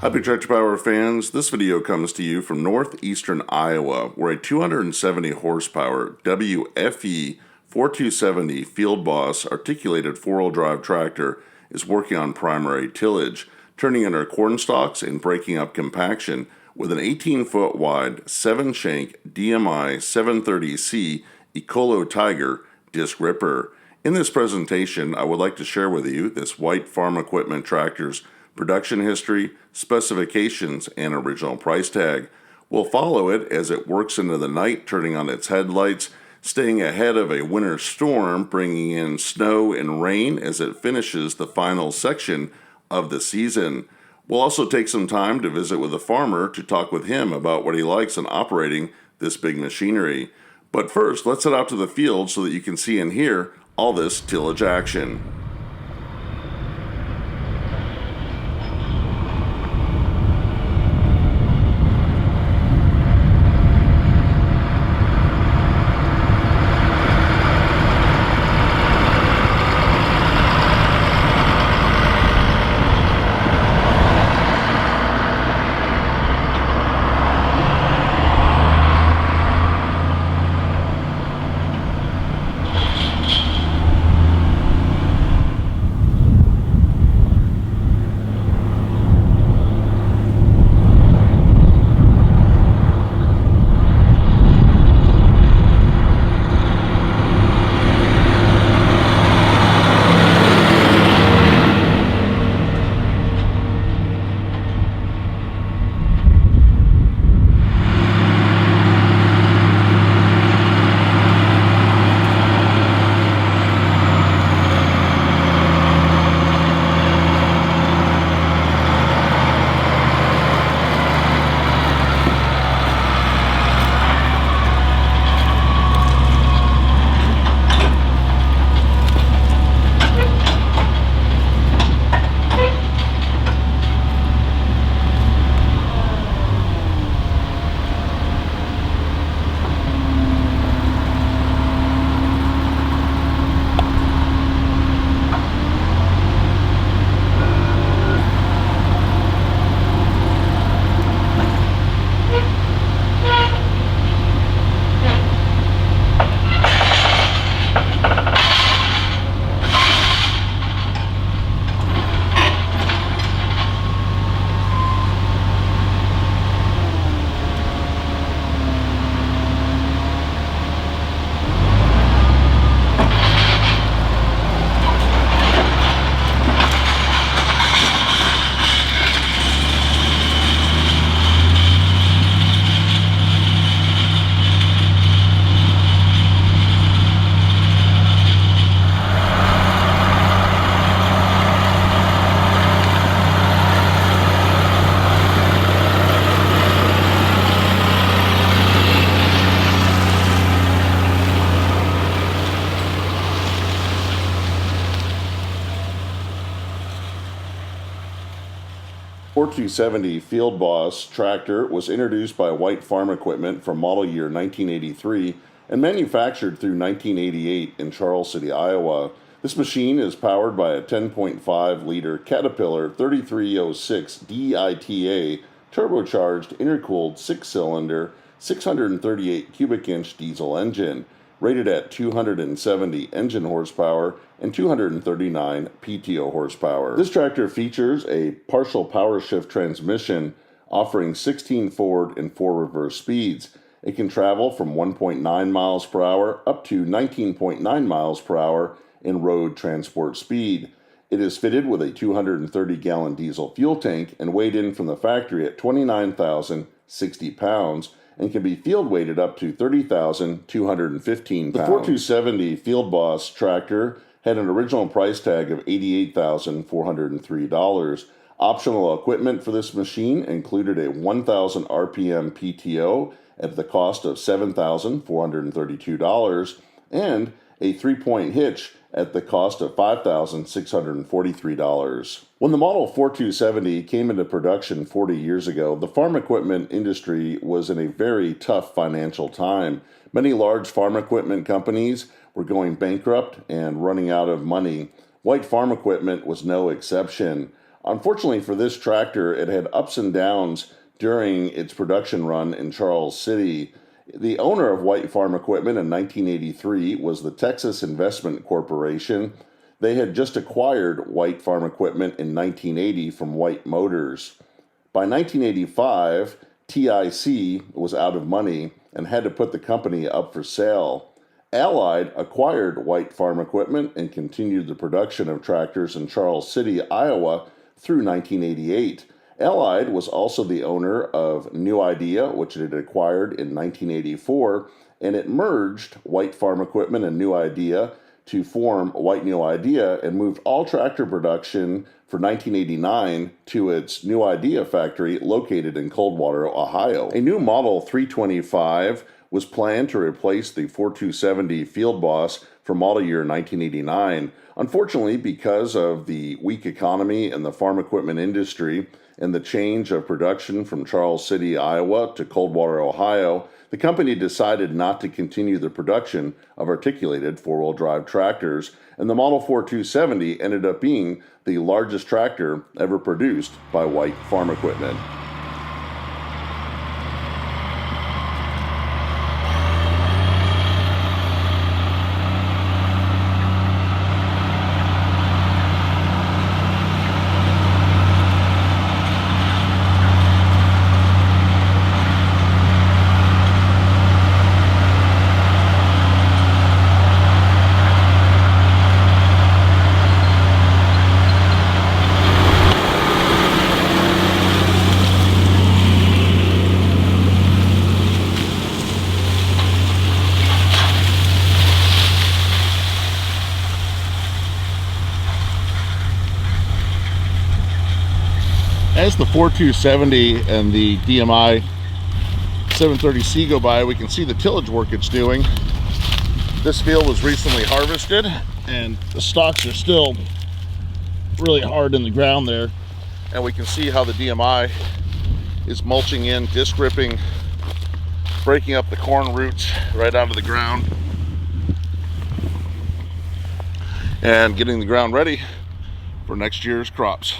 Hi, Big Tractor Power fans. This video comes to you from northeastern Iowa, where a 270 horsepower WFE 4270 Field Boss articulated four-wheel drive tractor is working on primary tillage, turning under corn stalks and breaking up compaction with an 18-foot wide 7-shank DMI 730C Ecolo Tiger disc ripper. In this presentation, I would like to share with you this white farm equipment tractor's production history, specifications, and original price tag. We'll follow it as it works into the night, turning on its headlights, staying ahead of a winter storm, bringing in snow and rain as it finishes the final section of the season. We'll also take some time to visit with the farmer to talk with him about what he likes in operating this big machinery. But first, let's head out to the field so that you can see and hear all this tillage action. The 4270 Field Boss tractor was introduced by White Farm Equipment from model year 1983 and manufactured through 1988 in Charles City, Iowa. This machine is powered by a 10.5-liter Caterpillar 3306 DITA turbocharged intercooled 6-cylinder 638 cubic inch diesel engine, rated at 270 engine horsepower and 239 PTO horsepower. This tractor features a partial power shift transmission offering 16 forward and 4 reverse speeds. It can travel from 1.9 miles per hour up to 19.9 miles per hour in road transport speed. It is fitted with a 230-gallon diesel fuel tank and weighed in from the factory at 29,060 pounds and can be field weighted up to 30,215 pounds. The 4270 Field Boss tractor had an original price tag of $88,403. Optional equipment for this machine included a 1,000 RPM PTO at the cost of $7,432 and a 3-point hitch at the cost of $5,643. When the model 4270 came into production 40 years ago, the farm equipment industry was in a very tough financial time. Many large farm equipment companies were going bankrupt and running out of money. White Farm Equipment was no exception. Unfortunately for this tractor, it had ups and downs during its production run in Charles City. The owner of White Farm Equipment in 1983 was the Texas Investment Corporation. They had just acquired White Farm Equipment in 1980 from White Motors. By 1985, TIC was out of money and had to put the company up for sale. Allied acquired White Farm Equipment and continued the production of tractors in Charles City, Iowa through 1988. Allied was also the owner of New Idea, which it had acquired in 1984, and it merged White Farm Equipment and New Idea to form White New Idea and moved all tractor production for 1989 to its New Idea factory located in Coldwater, Ohio. A new Model 325 was planned to replace the 4270 Field Boss for model year 1989. Unfortunately, because of the weak economy in the farm equipment industry and the change of production from Charles City, Iowa to Coldwater, Ohio, the company decided not to continue the production of articulated four-wheel drive tractors, and the Model 4270 ended up being the largest tractor ever produced by White Farm Equipment. As the 4270 and the DMI 730C go by, we can see the tillage work it's doing. This field was recently harvested and the stalks are still really hard in the ground there. And we can see how the DMI is mulching in, disc ripping, breaking up the corn roots right onto the ground and getting the ground ready for next year's crops.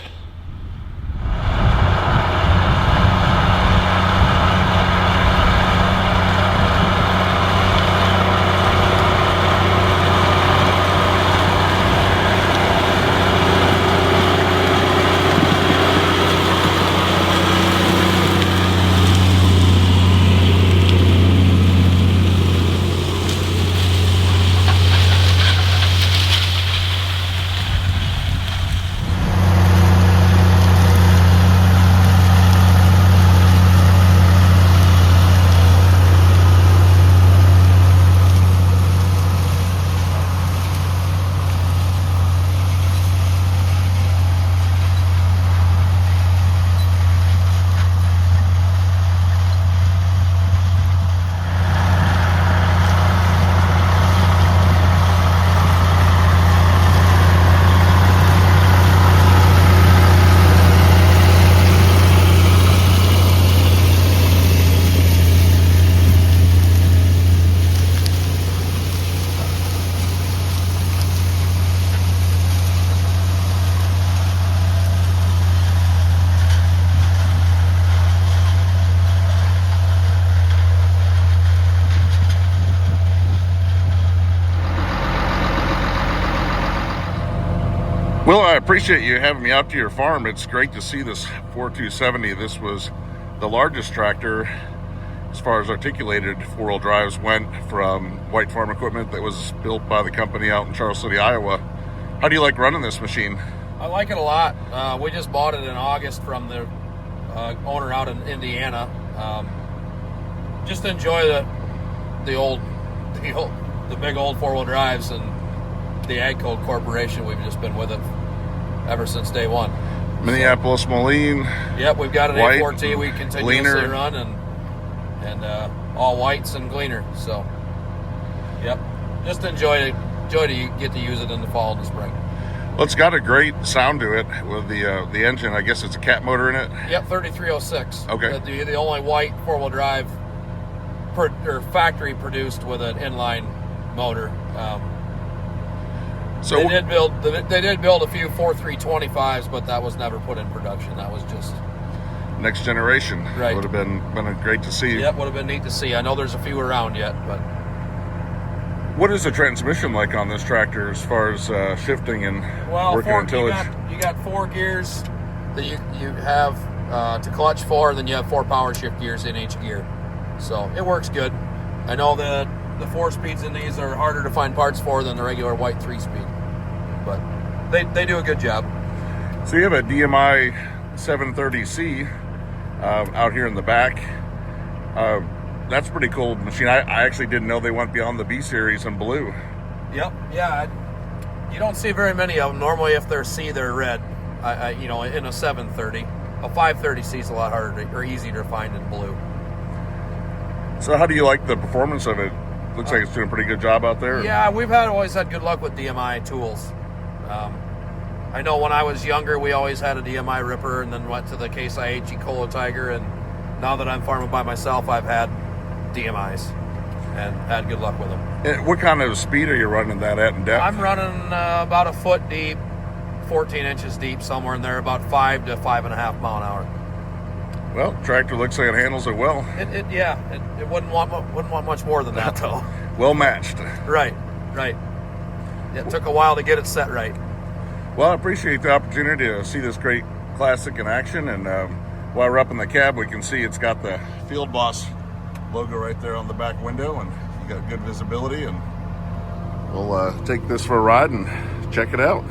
Well, I appreciate you having me out to your farm. It's great to see this 4270. This was the largest tractor as far as articulated four-wheel drives went from White Farm Equipment that was built by the company out in Charles City, Iowa. How do you like running this machine? I like it a lot. We just bought it in August from the owner out in Indiana. Just enjoy the big old four-wheel drives and the Agco Corporation. We've just been with it ever since day one. Minneapolis Moline. Yep, we've got an white, A4T we continuously gleaner. run and all whites and gleaner. So, yep, just enjoy to get to use it in the fall and the spring. Well, it's got a great sound to it with the engine. I guess it's a cat motor in it. Yep, 3306. Okay. The only white four-wheel drive factory produced with an inline motor. So they did build a few 4325s, but that was never put in production. That was just next generation. Right. Would have been great to see. Yep, would have been neat to see. I know there's a few around yet, but what is the transmission like on this tractor as far as shifting and working on tillage? You got 4 gears that you have to clutch for, and then you have 4 power shift gears in each gear. So it works good. I know that the 4 speeds in these are harder to find parts for than the regular white 3-speed, but they do a good job. So you have a DMI 730C out here in the back. That's a pretty cool machine. I actually didn't know they went beyond the B series in blue. Yep. Yeah. You don't see very many of them. Normally, if they're C, they're red. In a 730, a 530C is a lot harder or easier to find in blue. So how do you like the performance of it? Looks like it's doing a pretty good job out there. Yeah, we've always had good luck with DMI tools. I know when I was younger, we always had a DMI ripper, and then went to the Case IH Ecolo Tiger, and now that I'm farming by myself, I've had DMIs and had good luck with them. And what kind of speed are you running that at in depth? I'm running about a foot deep, 14 inches deep, somewhere in there, about 5 to 5.5 mile an hour. Well, tractor looks like it handles it well. It wouldn't want much more than that, though. Well matched. Right. It took a while to get it set right. Well, I appreciate the opportunity to see this great classic in action, and while we're up in the cab, we can see it's got the Field Boss logo right there on the back window, and you got good visibility. And we'll take this for a ride and check it out.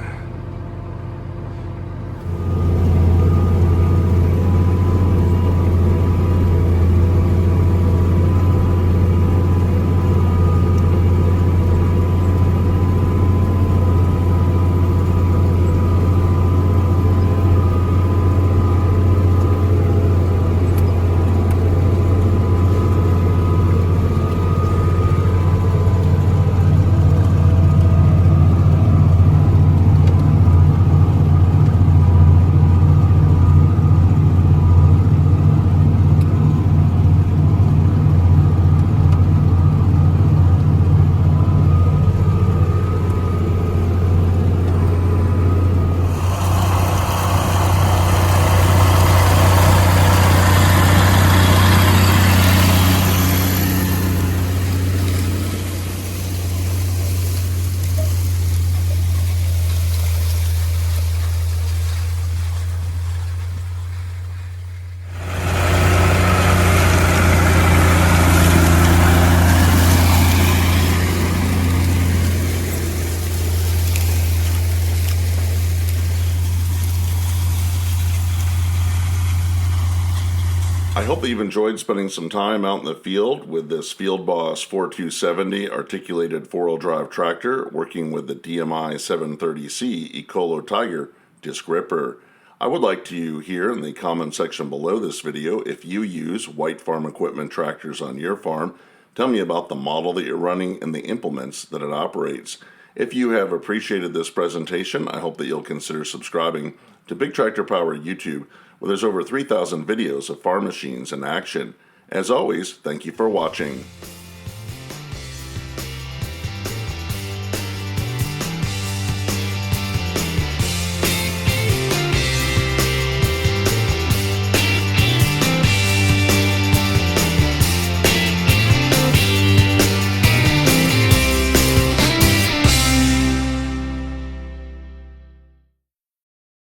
I hope that you've enjoyed spending some time out in the field with this Field Boss 4270 articulated 4-wheel drive tractor working with the DMI 730C Ecolo Tiger disc ripper. I would like to hear in the comment section below this video if you use white farm equipment tractors on your farm. Tell me about the model that you're running and the implements that it operates. If you have appreciated this presentation, I hope that you'll consider subscribing to Big Tractor Power YouTube, where there's over 3,000 videos of farm machines in action. As always, thank you for watching.